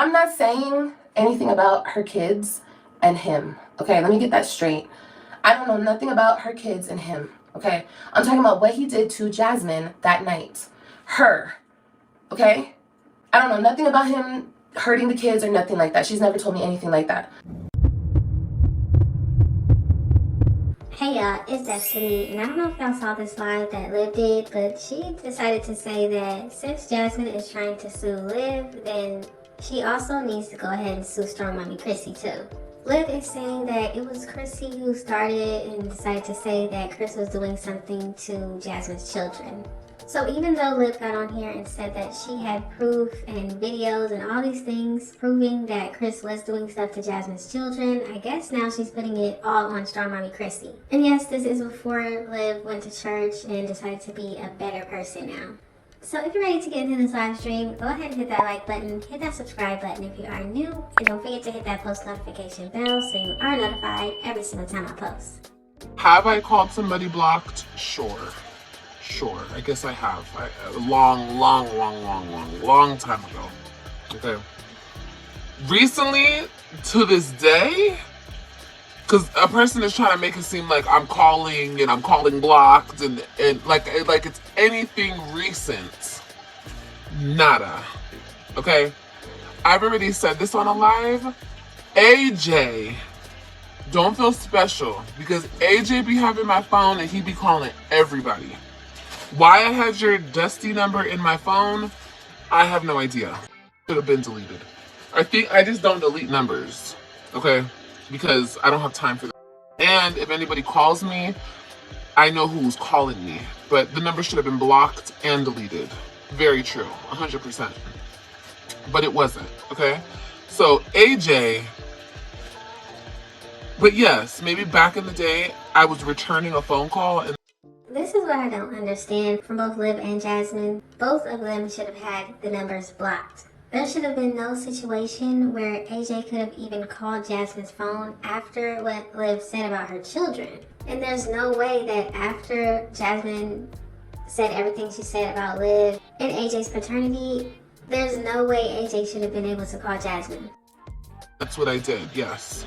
I'm not saying anything about her kids and him. Okay, let me get that straight. I don't know nothing about her kids and him. Okay, I'm talking about what he did to Jasmine that night. Her. Okay? I don't know nothing about him hurting the kids or nothing like that. She's never told me anything like that. Hey y'all, it's Destiny, and I don't know if y'all saw this live that Liv did, but she decided to say that since Jasmine is trying to sue Liv, then she also needs to go ahead and sue Strongmommy Chrissy too. Liv is saying that it was Chrissy who started and decided to say that Chris was doing something to Jasmine's children. So even though Liv got on here and said that she had proof and videos and all these things proving that Chris was doing stuff to Jasmine's children, I guess now she's putting it all on Strongmommy Chrissy. And yes, this is before Liv went to church and decided to be a better person now. So if you're ready to get into this live stream, go ahead and hit that like button, hit that subscribe button if you are new, and don't forget to hit that post notification bell so you are notified every single time I post. Have I called somebody blocked? Sure, I guess I have. A long time ago. Okay. Recently, to this day, because a person is trying to make it seem like I'm calling and I'm calling blocked and like it's anything recent. Nada. Okay? I've already said this on a live. AJ, don't feel special because AJ be having my phone and he be calling everybody. Why I had your Dusty number in my phone, I have no idea. Should have been deleted. I just don't delete numbers, okay? Because I don't have time for that. And if anybody calls me, I know who's calling me. But the number should have been blocked and deleted. Very true, 100%. But it wasn't, okay? So AJ, but yes, maybe back in the day, I was returning a phone call and this is what I don't understand from both Liv and Jasmine. Both of them should have had the numbers blocked. There should have been no situation where AJ could have even called Jasmine's phone after what Liv said about her children. And there's no way that after Jasmine said everything she said about Liv and AJ's paternity, there's no way AJ should have been able to call Jasmine. That's what I did, yes.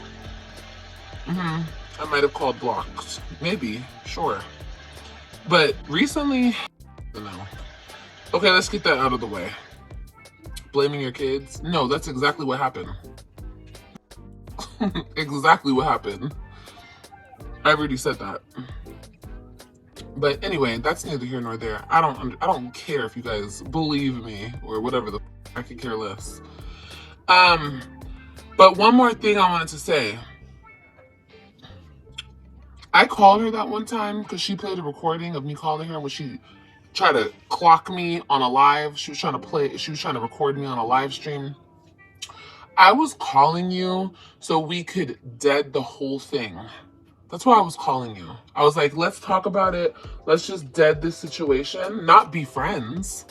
I might have called blocked. Maybe, sure. But recently, I don't know. Okay, let's get that out of the way. Blaming your kids? No, that's exactly what happened. Exactly what happened. I already said that. But anyway, that's neither here nor there. I don't care if you guys believe me or whatever the I could care less. But one more thing I wanted to say. I called her that one time because she played a recording of me calling her when she tried to clock me on a live. She was trying to record me on a live stream. I was calling you so we could dead the whole thing. That's why I was calling you. I was like, let's talk about it. Let's just dead this situation, not be friends.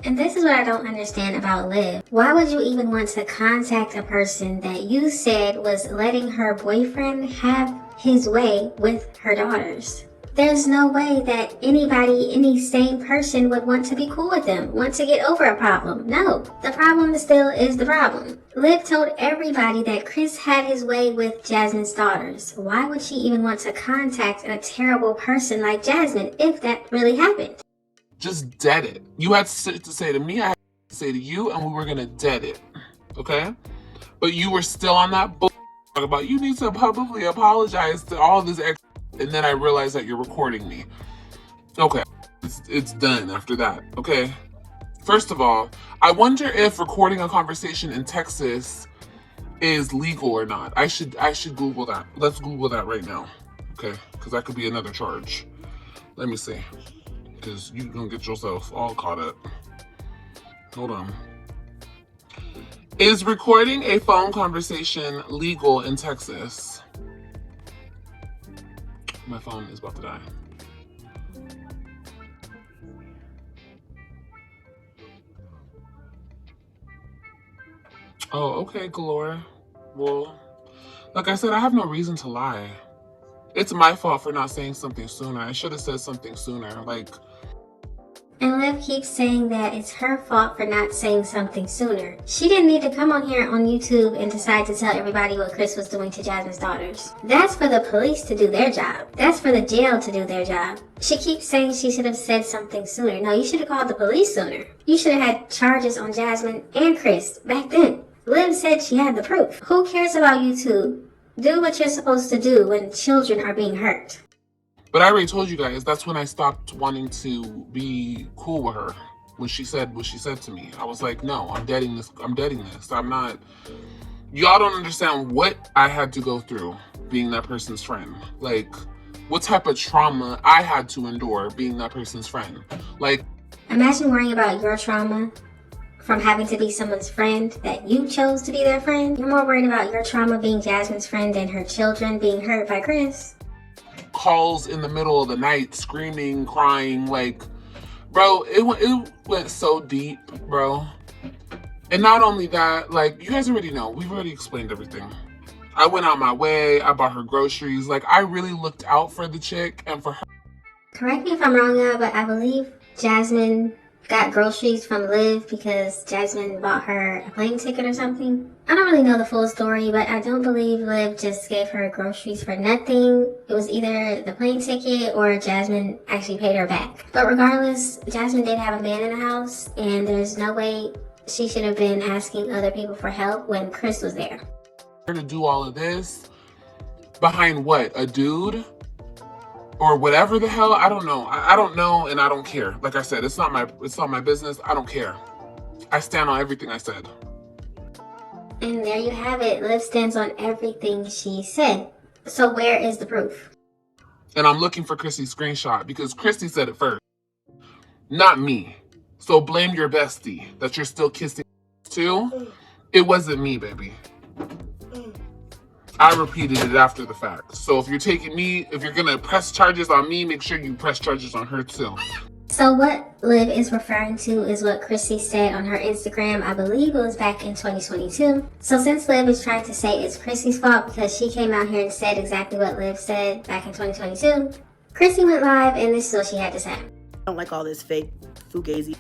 And this is what I don't understand about Liv. Why would you even want to contact a person that you said was letting her boyfriend have his way with her daughters? There's no way that anybody, any sane person would want to be cool with them, want to get over a problem. No, the problem still is the problem. Liv told everybody that Chris had his way with Jasmine's daughters. Why would she even want to contact a terrible person like Jasmine if that really happened? Just dead it. You had to say to me, I had to say to you, and we were gonna dead it, okay? But you were still on that bull about you need to publicly apologize to all this and then I realized that you're recording me. Okay, it's done after that, okay? First of all, I wonder if recording a conversation in Texas is legal or not. I should Google that. Let's Google that right now, okay? Because that could be another charge. Let me see. Because you're gonna get yourself all caught up. Hold on. Is recording a phone conversation legal in Texas? My phone is about to die. Oh, okay, Galore. Well, like I said, I have no reason to lie. It's my fault for not saying something sooner. I should have said something sooner. Like, And Liv keeps saying that it's her fault for not saying something sooner. She didn't need to come on here on YouTube and decide to tell everybody what Chris was doing to Jasmine's daughters. That's for the police to do their job. That's for the jail to do their job. She keeps saying she should have said something sooner. No, you should have called the police sooner. You should have had charges on Jasmine and Chris back then. Liv said she had the proof. Who cares about YouTube? Do what you're supposed to do when children are being hurt. But I already told you guys, that's when I stopped wanting to be cool with her. When she said what she said to me, I was like, no, I'm deading this. I'm not. Y'all don't understand what I had to go through being that person's friend. Like, what type of trauma I had to endure being that person's friend. Like, imagine worrying about your trauma from having to be someone's friend that you chose to be their friend. You're more worried about your trauma being Jasmine's friend than her children being hurt by Chris. calls in the middle of the night, screaming, crying, like, bro, it went so deep, bro. And not only that, like, you guys already know, we've already explained everything. I went out my way, I bought her groceries, like, I really looked out for the chick and for her. Correct me if I'm wrong, y'all, but I believe Jasmine got groceries from Liv because Jasmine bought her a plane ticket or something. I don't really know the full story, but I don't believe Liv just gave her groceries for nothing. It was either the plane ticket or Jasmine actually paid her back. But regardless, Jasmine did have a man in the house, and there's no way she should have been asking other people for help when Chris was there. To do all of this behind what? A dude? Or whatever the hell, I don't know. I don't know, and I don't care. Like I said, it's not my business. I don't care. I stand on everything I said. And there you have it. Liv stands on everything she said. So where is the proof? And I'm looking for Chrissy's screenshot because Chrissy said it first, not me. So blame your bestie that you're still kissing too. It wasn't me, baby. I repeated it after the fact. So if you're gonna press charges on me, make sure you press charges on her too. So what Liv is referring to is what Chrissy said on her Instagram. I believe it was back in 2022. So since Liv is trying to say it's Chrissy's fault because she came out here and said exactly what Liv said back in 2022, Chrissy went live and this is what she had to say. I don't like all this fake fugazi,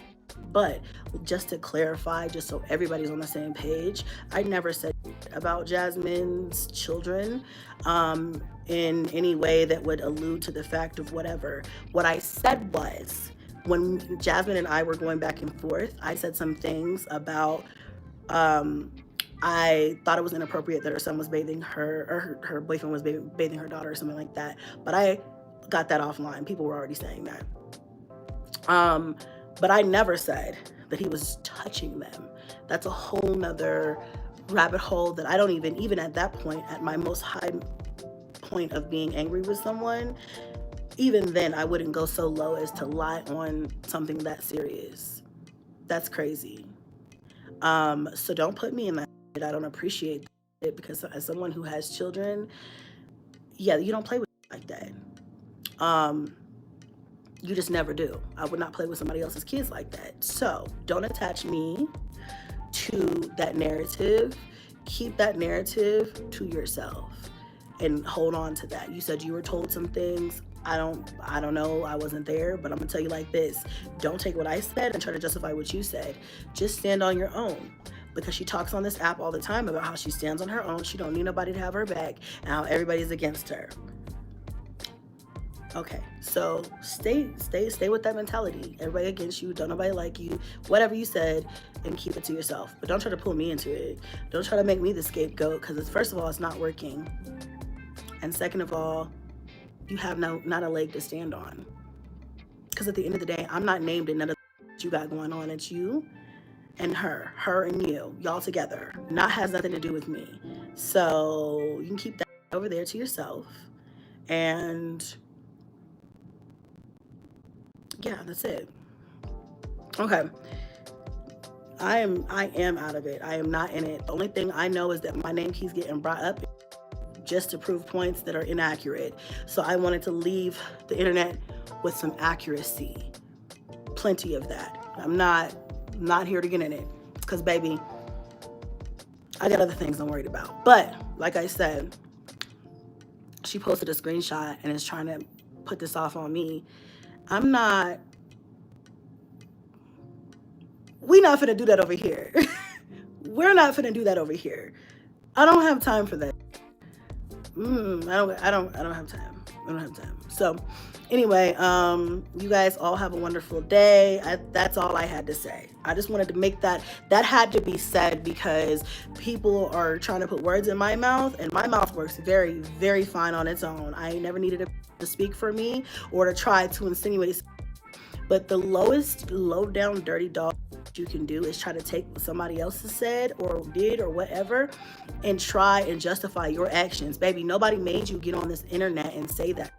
but just to clarify, just so everybody's on the same page, I never said about Jasmine's children in any way that would allude to the fact of whatever. What I said was, when Jasmine and I were going back and forth, I said some things about I thought it was inappropriate that her son was bathing her, or her boyfriend was bathing her daughter or something like that. But I got that offline. People were already saying that. But I never said that he was touching them. That's a whole nother rabbit hole that I don't even at that point, at my most high point of being angry with someone, even then I wouldn't go so low as to lie on something that serious. That's crazy. So don't put me in that. I don't appreciate it because as someone who has children, yeah, you don't play with like that. You just never do. I would not play with somebody else's kids like that. So don't attach me to that narrative. Keep that narrative to yourself and hold on to that. You said you were told some things. I don't know. I wasn't there, but I'm gonna tell you like this. Don't take what I said and try to justify what you said. Just stand on your own. Because she talks on this app all the time about how she stands on her own. She don't need nobody to have her back and how everybody's against her. Okay, so stay with that mentality. Everybody against you, don't nobody like you, whatever you said, and keep it to yourself. But don't try to pull me into it. Don't try to make me the scapegoat, because first of all, it's not working. And second of all, you have not a leg to stand on. Because at the end of the day, I'm not named in none of the you got going on. It's you and her and you, y'all together. Has nothing to do with me. So you can keep that over there to yourself. And yeah, that's it. Okay. I am out of it. I am not in it. The only thing I know is that my name keeps getting brought up just to prove points that are inaccurate. So I wanted to leave the internet with some accuracy. Plenty of that. I'm not here to get in it. Because baby, I got other things I'm worried about. But like I said, she posted a screenshot and is trying to put this off on me. I'm not We not finna do that over here. We're not finna do that over here. I don't have time for that. I don't have time. I don't have time. So anyway, you guys all have a wonderful day. That's all I had to say. I just wanted to make that had to be said, because people are trying to put words in my mouth, and my mouth works very, very fine on its own. I ain't never needed to speak for me or to try to insinuate. But the lowest, low down, dirty dog you can do is try to take what somebody else has said or did or whatever and try and justify your actions. Baby, nobody made you get on this internet and say that.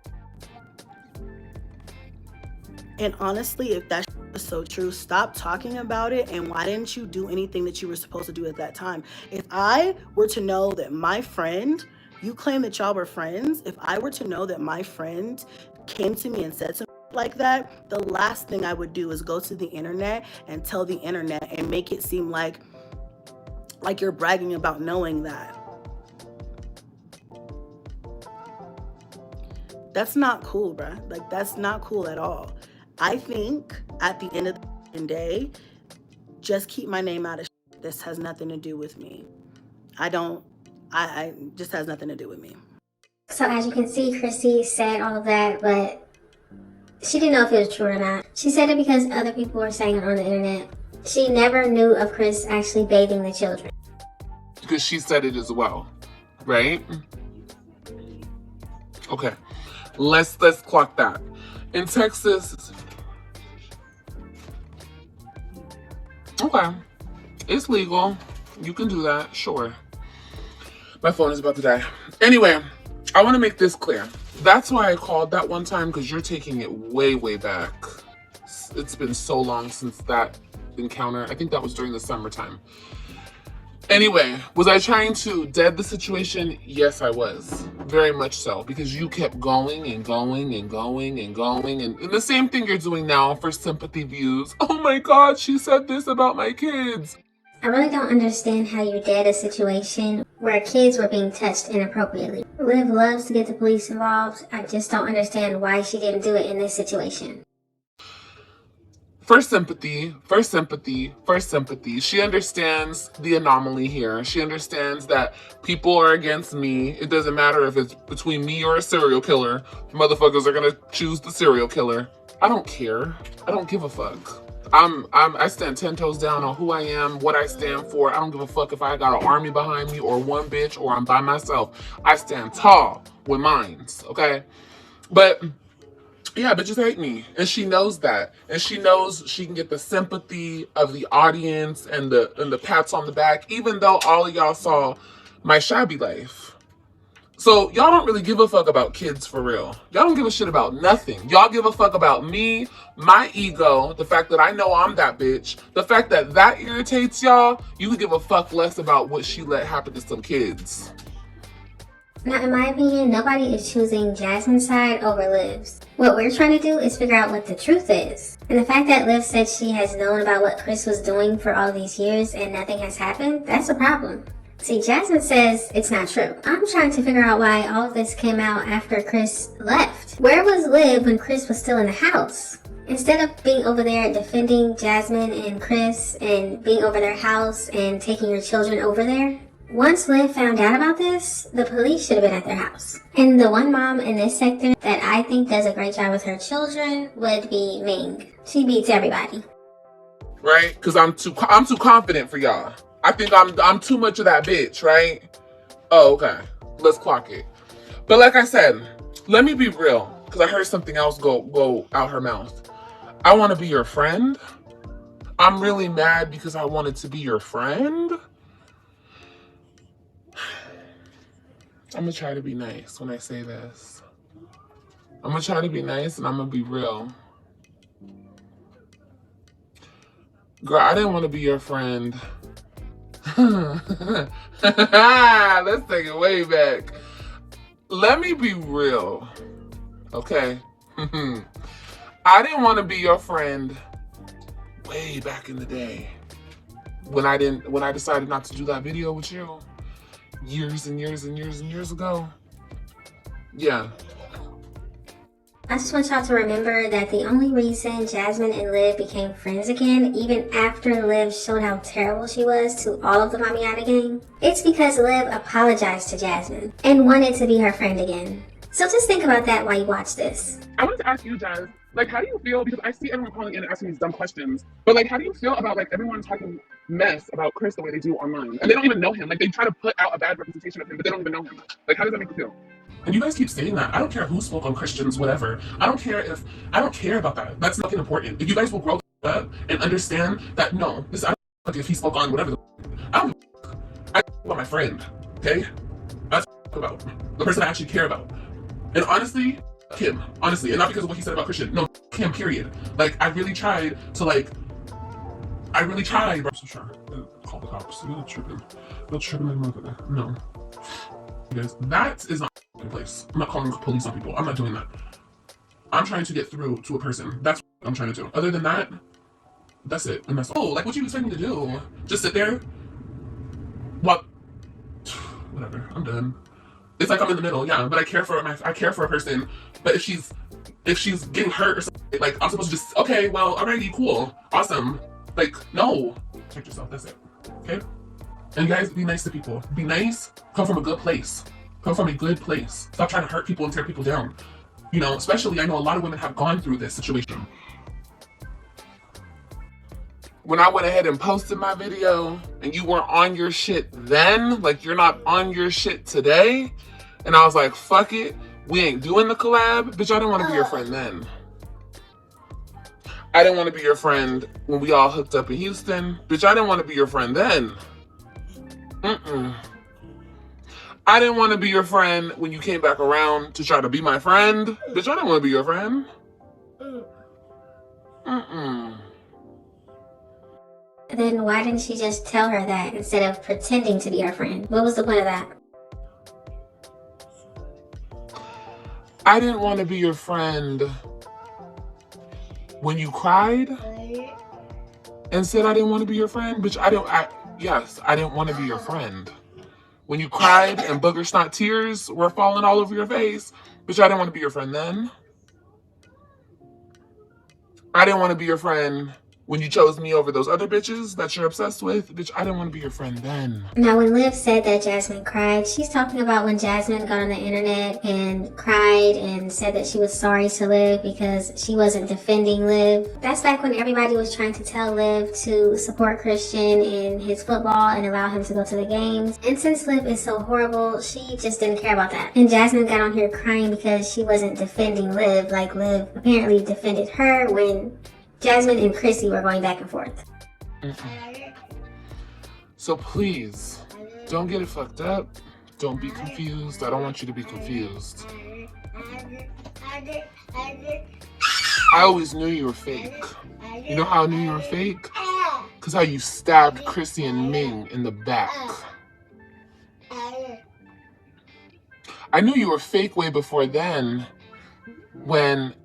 And honestly, if that is so true, stop talking about it. And why didn't you do anything that you were supposed to do at that time? If I were to know that my friend, you claim that y'all were friends, if I were to know that my friend came to me and said something like that, the last thing I would do is go to the internet and tell the internet and make it seem like you're bragging about knowing that. That's not cool, bruh. Like, that's not cool at all. I think at the end of the day, just keep my name out of shit. This has nothing to do with me. I just has nothing to do with me. So as you can see, Chrissy said all of that, but she didn't know if it was true or not. She said it because other people were saying it on the internet. She never knew of Chris actually bathing the children. Because she said it as well, right? Okay, let's clock that. In Texas, okay, it's legal. You can do that, sure. My phone is about to die. Anyway, I want to make this clear. That's why I called that one time, because you're taking it way, way back. It's been so long since that encounter. I think that was during the summertime. Anyway, was I trying to dead the situation? Yes, I was. Very much so. Because you kept going and going and going and going. And the same thing you're doing now for sympathy views. Oh my God, she said this about my kids. I really don't understand how you dead a situation where kids were being touched inappropriately. Liv loves to get the police involved. I just don't understand why she didn't do it in this situation. First sympathy. She understands the anomaly here. She understands that people are against me. It doesn't matter if it's between me or a serial killer. Motherfuckers are gonna choose the serial killer. I don't care. I don't give a fuck. I stand 10 toes down on who I am, what I stand for. I don't give a fuck if I got an army behind me or one bitch or I'm by myself. I stand tall with mines, okay? But yeah, bitches hate me. And she knows that. And she knows she can get the sympathy of the audience and the pats on the back, even though all of y'all saw my shabby life. So y'all don't really give a fuck about kids for real. Y'all don't give a shit about nothing. Y'all give a fuck about me, my ego, the fact that I know I'm that bitch, the fact that that irritates y'all. You could give a fuck less about what she let happen to some kids. Now, in my opinion, nobody is choosing Jasmine's side over Liv's. What we're trying to do is figure out what the truth is. And the fact that Liv said she has known about what Chris was doing for all these years and nothing has happened, that's a problem. See, Jasmine says it's not true. I'm trying to figure out why all of this came out after Chris left. Where was Liv when Chris was still in the house? Instead of being over there defending Jasmine and Chris and being over their house and taking your children over there, once Liv found out about this, the police should have been at their house. And the one mom in this sector that I think does a great job with her children would be Ming. She beats everybody. Right? Because I'm too confident for y'all. I think I'm too much of that bitch, right? Oh, okay. Let's clock it. But like I said, let me be real, because I heard something else go out her mouth. I want to be your friend. I'm really mad because I wanted to be your friend. I'm going to try to be nice when I say this. I'm going to try to be nice and I'm going to be real. Girl, I didn't want to be your friend. Let's take it way back. Let me be real, okay? I didn't want to be your friend way back in the day when I decided not to do that video with you years and years and years and years ago. Yeah. I just want y'all to remember that the only reason Jasmine and Liv became friends again, even after Liv showed how terrible she was to all of the Mamiata gang, it's because Liv apologized to Jasmine and wanted to be her friend again. So just think about that while you watch this. I wanted to ask you, Jazz, like, how do you feel? Because I see everyone calling in and asking these dumb questions. But, like, how do you feel about, like, everyone talking mess about Chris the way they do online? And they don't even know him. Like, they try to put out a bad representation of him, but they don't even know him. Like, how does that make you feel? And you guys keep saying that. I don't care who spoke on Christians, whatever. I don't care about that. That's nothing important. If you guys will grow up and understand that, no, this, I don't like if he spoke on whatever I don't I about my friend, okay? That's about the person I actually care about. And honestly, him, honestly, and not because of what he said about Christian. No, him, period. Like, I really tried, bro. So sure, call the cops. You're tripping. You're tripping like a no. You guys, that is not a place. I'm not calling the police on people. I'm not doing that. I'm trying to get through to a person. That's what I'm trying to do. Other than that, that's it. And that's like what you expect me to do? Just sit there? What? Whatever. I'm done. It's like I'm in the middle, yeah. But I care for a person. But if she's getting hurt or something, like I'm supposed to just okay, well, alrighty, cool, awesome. Like no, check yourself. That's it. Okay. And you guys, be nice to people. Be nice. Come from a good place. Come from a good place. Stop trying to hurt people and tear people down. You know, especially I know a lot of women have gone through this situation. When I went ahead and posted my video and you weren't on your shit then, like you're not on your shit today, and I was like, fuck it, we ain't doing the collab, bitch, I didn't want to be your friend then. I didn't want to be your friend when we all hooked up in Houston. Bitch, I didn't want to be your friend then. I didn't want to be your friend when you came back around to try to be my friend. Bitch, I didn't want to be your friend. Then why didn't she just tell her that instead of pretending to be her friend? What was the point of that? I didn't want to be your friend when you cried and said I didn't want to be your friend. Bitch, I didn't want to be your friend. When you cried and booger snot tears were falling all over your face, bitch, I didn't want to be your friend then. I didn't want to be your friend when you chose me over those other bitches that you're obsessed with. Bitch, I didn't want to be your friend then. Now, when Liv said that Jasmine cried, she's talking about when Jasmine got on the internet and cried and said that she was sorry to Liv because she wasn't defending Liv. That's back when everybody was trying to tell Liv to support Christian in his football and allow him to go to the games. And since Liv is so horrible, she just didn't care about that. And Jasmine got on here crying because she wasn't defending Liv like Liv apparently defended her when Jasmine and Chrissy were going back and forth. So please, don't get it fucked up. Don't be confused. I don't want you to be confused. I always knew you were fake. You know how I knew you were fake? Because how you stabbed Chrissy and Ming in the back. I knew you were fake way before then when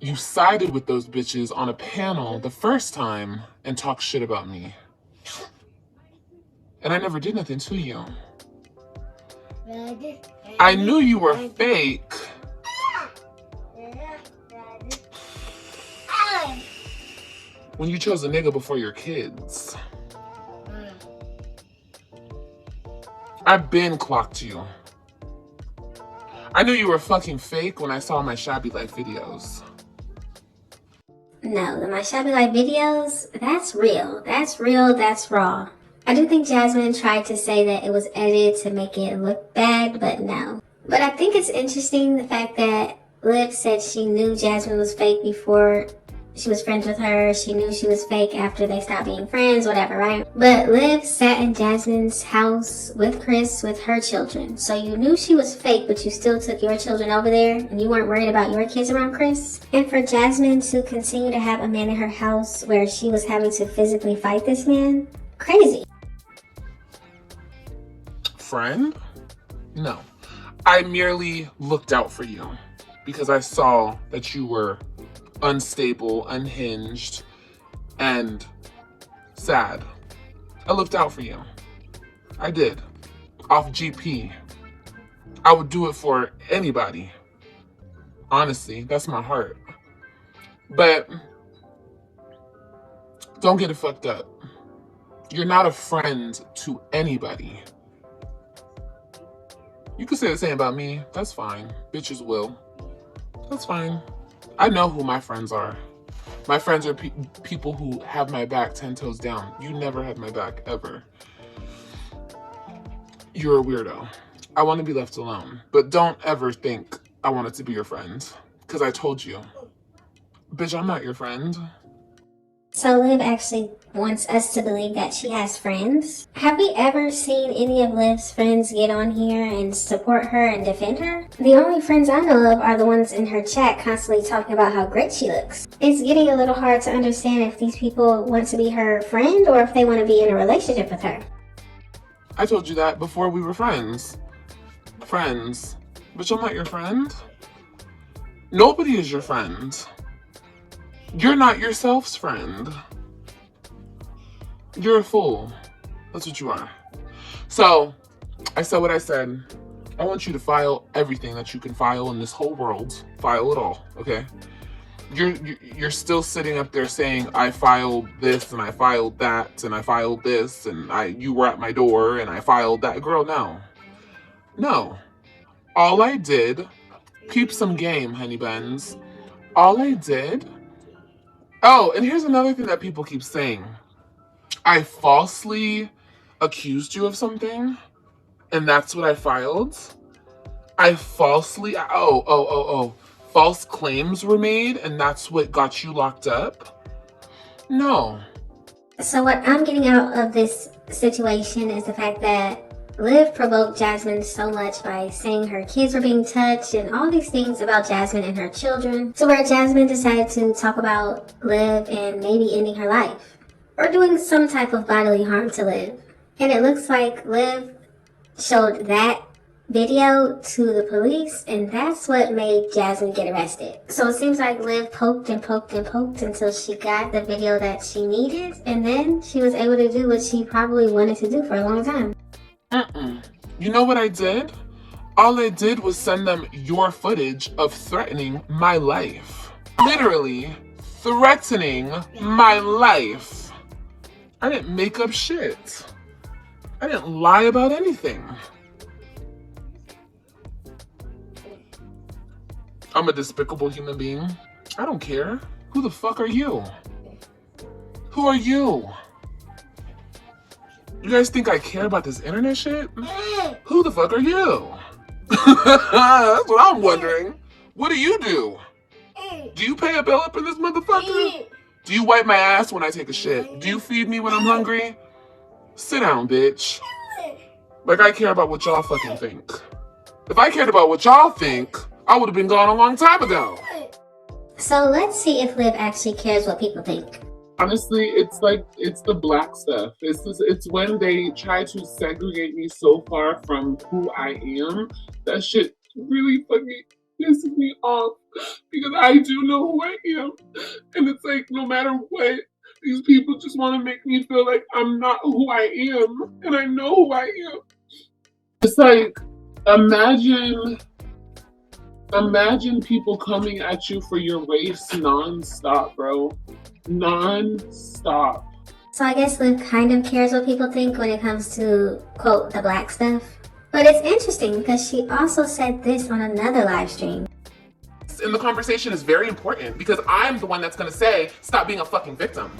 you sided with those bitches on a panel the first time and talked shit about me. And I never did nothing to you. I knew you were fake when you chose a nigga before your kids. I've been clocked you. I knew you were fucking fake when I saw my Shabby Life videos. No, my Shabby Life videos, that's real. That's real, that's raw. I do think Jasmine tried to say that it was edited to make it look bad, but no. But I think it's interesting the fact that Liv said she knew Jasmine was fake before she was friends with her. She knew she was fake after they stopped being friends, whatever, right? But Liv sat in Jasmine's house with Chris with her children. So you knew she was fake, but you still took your children over there and you weren't worried about your kids around Chris? And for Jasmine to continue to have a man in her house where she was having to physically fight this man? Crazy. Friend? No. I merely looked out for you because I saw that you were unstable, unhinged, and sad. I looked out for you. I did. Off GP. I would do it for anybody. Honestly, that's my heart. But don't get it fucked up. You're not a friend to anybody. You can say the same about me. That's fine. Bitches will. That's fine. I know who my friends are. My friends are people who have my back 10 toes down. You never had my back, ever. You're a weirdo. I want to be left alone. But don't ever think I wanted to be your friend. Because I told you. Bitch, I'm not your friend. So Liv actually wants us to believe that she has friends. Have we ever seen any of Liv's friends get on here and support her and defend her? The only friends I know of are the ones in her chat constantly talking about how great she looks. It's getting a little hard to understand if these people want to be her friend or if they want to be in a relationship with her. I told you that before we were friends. Friends. Bitch, I'm not your friend. Nobody is your friend. You're not yourself's friend. You're a fool. That's what you are. So, I said what I said. I want you to file everything that you can file in this whole world. File it all, okay? You're still sitting up there saying, I filed this, and I filed that, and I filed this, and you were at my door, and I filed that. Girl, no. No. All I did, peep some game, honey buns. All I did... Oh, and here's another thing that people keep saying. I falsely accused you of something, and that's what I filed. I falsely, false claims were made, and that's what got you locked up? No. So what I'm getting out of this situation is the fact that Liv provoked Jasmine so much by saying her kids were being touched and all these things about Jasmine and her children, to where Jasmine decided to talk about Liv and maybe ending her life or doing some type of bodily harm to Liv. And it looks like Liv showed that video to the police, and that's what made Jasmine get arrested. So it seems like Liv poked and poked and poked until she got the video that she needed, and then she was able to do what she probably wanted to do for a long time. You know what I did? All I did was send them your footage of threatening my life. Literally threatening my life. I didn't make up shit. I didn't lie about anything. I'm a despicable human being. I don't care. Who the fuck are you? Who are you? You guys think I care about this internet shit? Who the fuck are you? That's what I'm wondering. What do you do? Do you pay a bill up in this motherfucker? Do you wipe my ass when I take a shit? Do you feed me when I'm hungry? Sit down, bitch. Like I care about what y'all fucking think. If I cared about what y'all think, I would have been gone a long time ago. So let's see if Liv actually cares what people think. Honestly, it's the black stuff. It's when they try to segregate me so far from who I am. That shit really fucking pisses me off because I do know who I am. And it's like, no matter what, these people just want to make me feel like I'm not who I am. And I know who I am. It's like, imagine people coming at you for your race non-stop, bro. Non-stop. So I guess Liv kind of cares what people think when it comes to, quote, the black stuff. But it's interesting because she also said this on another live stream. And the conversation is very important because I'm the one that's gonna say, stop being a fucking victim.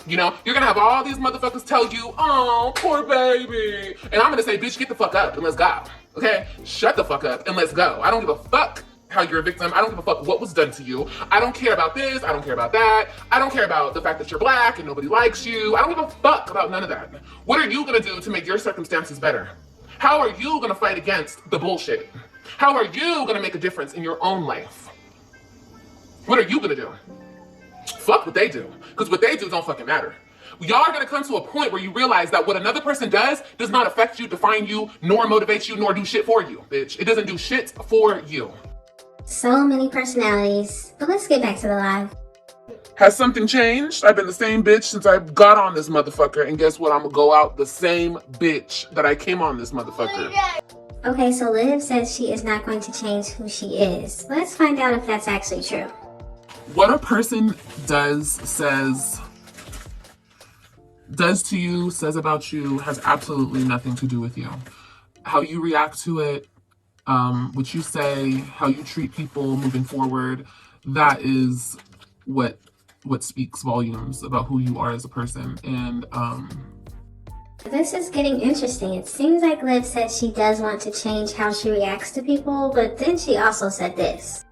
You know, you're gonna have all these motherfuckers tell you, oh, poor baby. And I'm gonna say, bitch, get the fuck up and let's go. Okay? Shut the fuck up and let's go. I don't give a fuck how you're a victim. I don't give a fuck what was done to you. I don't care about this. I don't care about that. I don't care about the fact that you're black and nobody likes you. I don't give a fuck about none of that. What are you gonna do to make your circumstances better? How are you gonna fight against the bullshit? How are you gonna make a difference in your own life? What are you gonna do? Fuck what they do. Because what they do don't fucking matter. Y'all are gonna come to a point where you realize that what another person does not affect you, define you, nor motivate you, nor do shit for you, bitch. It doesn't do shit for you. So many personalities, but let's get back to the live. Has something changed? I've been the same bitch since I got on this motherfucker, and guess what? I'm gonna go out the same bitch that I came on this motherfucker. Okay, so Liv says she is not going to change who she is. Let's find out if that's actually true. What a person does to you, says about you, has absolutely nothing to do with you. How you react to it, what you say, how you treat people moving forward, that is what speaks volumes about who you are as a person. And this is getting interesting. It seems like Liv says she does want to change how she reacts to people, but then she also said this.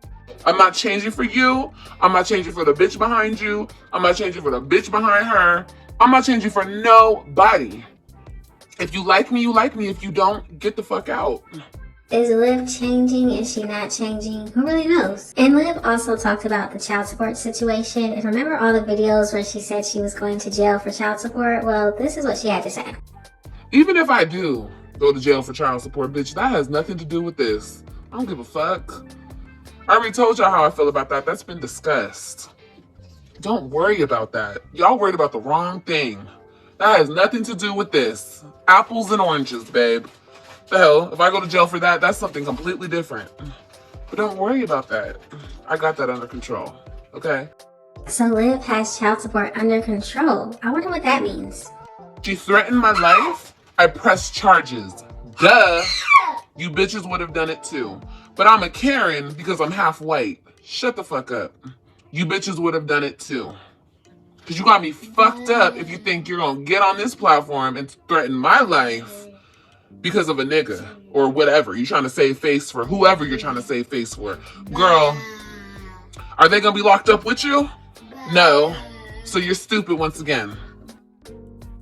I'm not changing for you. I'm not changing for the bitch behind you. I'm not changing for the bitch behind her. I'm not changing for nobody. If you like me, you like me. If you don't, get the fuck out. Is Liv changing? Is she not changing? Who really knows? And Liv also talked about the child support situation. And remember all the videos where she said she was going to jail for child support? Well, this is what she had to say. Even if I do go to jail for child support, bitch, that has nothing to do with this. I don't give a fuck. I already told y'all how I feel about that. That's been discussed. Don't worry about that. Y'all worried about the wrong thing. That has nothing to do with this. Apples and oranges, babe. The hell, if I go to jail for that, that's something completely different. But don't worry about that. I got that under control, okay? So Liv has child support under control. I wonder what that means. She threatened my life. I pressed charges. Duh. You bitches would have done it too. But I'm a Karen because I'm half white. Shut the fuck up. You bitches would have done it too. Because you got me fucked up if you think you're going to get on this platform and threaten my life because of a nigga or whatever. You're trying to save face for whoever you're trying to save face for. Girl, are they going to be locked up with you? No. So you're stupid once again.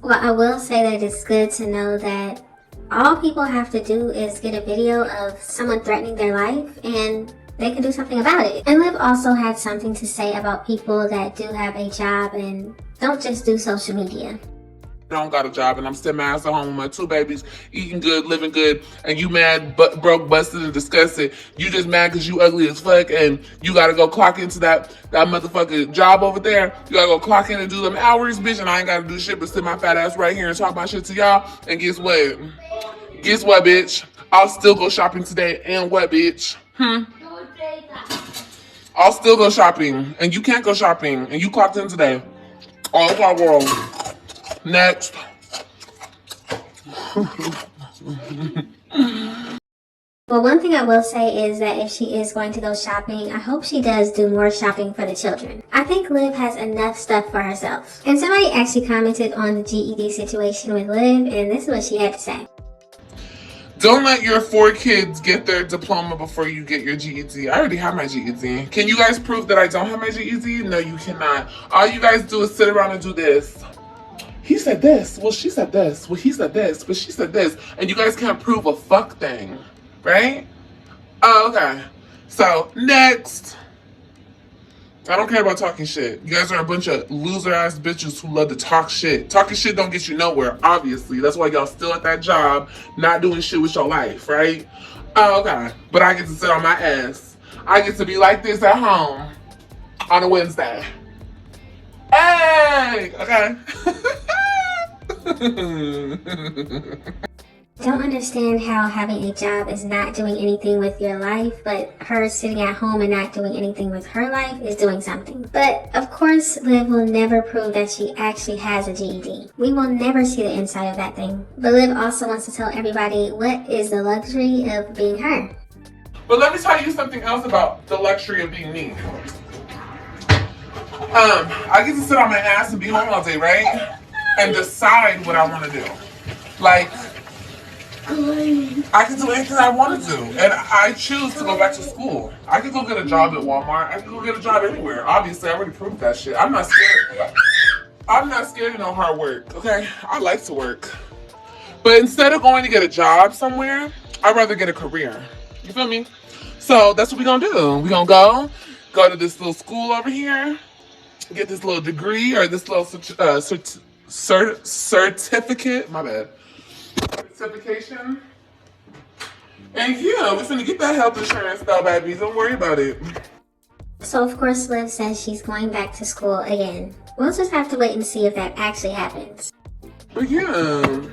Well, I will say that it's good to know that all people have to do is get a video of someone threatening their life and they can do something about it. And Liv also had something to say about people that do have a job and don't just do social media. I don't got a job and I'm still mad at home with my 2 babies, eating good, living good, and you mad, broke, busted, and disgusted. You just mad because you ugly as fuck and you gotta go clock into that motherfucking job over there. You gotta go clock in and do them hours, bitch, and I ain't gotta do shit but sit my fat ass right here and talk my shit to y'all. And guess what? Guess what, bitch? I'll still go shopping today. And what, bitch? I'll still go shopping. And you can't go shopping. And you clocked in today. All of our world. Next. Well, one thing I will say is that if she is going to go shopping, I hope she does do more shopping for the children. I think Liv has enough stuff for herself. And somebody actually commented on the GED situation with Liv, and this is what she had to say. Don't let your 4 kids get their diploma before you get your GED. I already have my GED. Can you guys prove that I don't have my GED? No, you cannot. All you guys do is sit around and do this. He said this. Well, she said this. Well, he said this. But she said this. And you guys can't prove a fuck thing. Right? Oh, okay. So, next. I don't care about talking shit. You guys are a bunch of loser-ass bitches who love to talk shit. Talking shit don't get you nowhere, obviously. That's why y'all still at that job, not doing shit with your life, right? Oh, okay. But I get to sit on my ass. I get to be like this at home on a Wednesday. Hey! Okay. Don't understand how having a job is not doing anything with your life, but her sitting at home and not doing anything with her life is doing something. But of course, Liv will never prove that she actually has a GED. We will never see the inside of that thing. But Liv also wants to tell everybody what is the luxury of being her. But let me tell you something else about the luxury of being me. I get to sit on my ass and be home all day, right? And decide what I want to do. Like, I can do anything I want to do. And I choose to go back to school. I could go get a job at Walmart. I could go get a job anywhere. Obviously, I already proved that shit. I'm not scared. I'm not scared of no hard work, okay? I like to work. But instead of going to get a job somewhere, I'd rather get a career. You feel me? So that's what we're going to do. We're going to go to this little school over here, get this little degree or this little certificate. My bad. Certification. And yeah, we're finna get that health insurance though, baby. Don't worry about it. So of course Liv says she's going back to school again. We'll just have to wait and see if that actually happens. But yeah,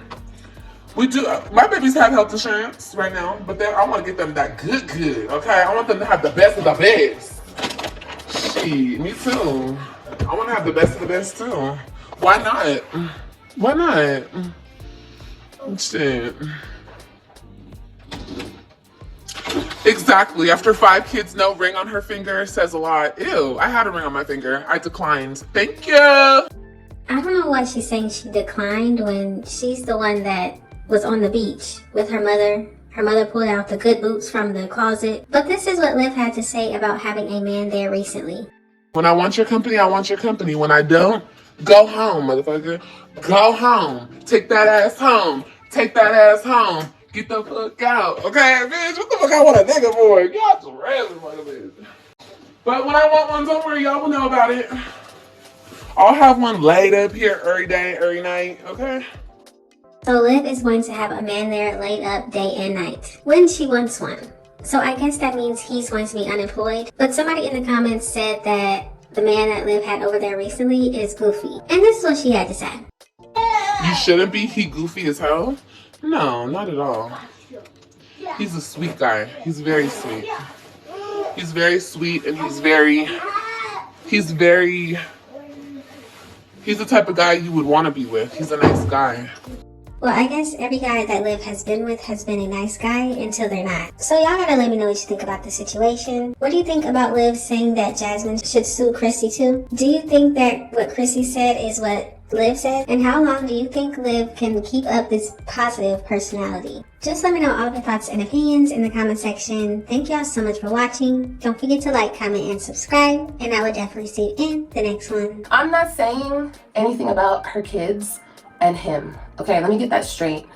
We do. My babies have health insurance right now, but I want to get them that good, okay? I want them to have the best of the best. Shit, me too. I want to have the best of the best too. Why not? Why not? Shit. Exactly. After 5 kids, no ring on her finger says a lot. Ew, I had a ring on my finger. I declined. Thank you. I don't know why she's saying she declined when she's the one that was on the beach with her mother. Her mother pulled out the good boots from the closet. But this is what Liv had to say about having a man there recently. When I want your company, I want your company. When I don't, go home, motherfucker. Go home. Take that ass home. Take that ass home. Get the fuck out. Okay, bitch? What the fuck I want a nigga for? Y'all some random motherfuckers. But when I want one, don't worry, y'all will know about it. I'll have one laid up here every day, every night, okay? So Liv is going to have a man there laid up day and night when she wants one. So I guess that means he's going to be unemployed. But somebody in the comments said that the man that Liv had over there recently is goofy. And this is what she had to say. You shouldn't be. He goofy as hell? No, not at all. He's a sweet guy. He's very sweet. He's very sweet and he's the type of guy you would want to be with. He's a nice guy. Well, I guess every guy that Liv has been with has been a nice guy until they're not. So y'all gotta let me know what you think about the situation. What do you think about Liv saying that Jasmine should sue Chrissy too? Do you think that what Chrissy said is what Liv said? And how long do you think Liv can keep up this positive personality? Just let me know all of your thoughts and opinions in the comment section. Thank y'all so much for watching. Don't forget to like, comment, and subscribe. And I will definitely see you in the next one. I'm not saying anything about her kids and him. Okay, let me get that straight.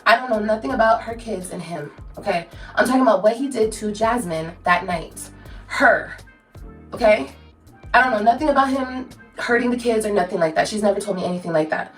I don't know nothing about her kids and him. Okay, I'm talking about what he did to Jasmine that night. Her. Okay? I don't know nothing about him hurting the kids or nothing like that. She's never told me anything like that.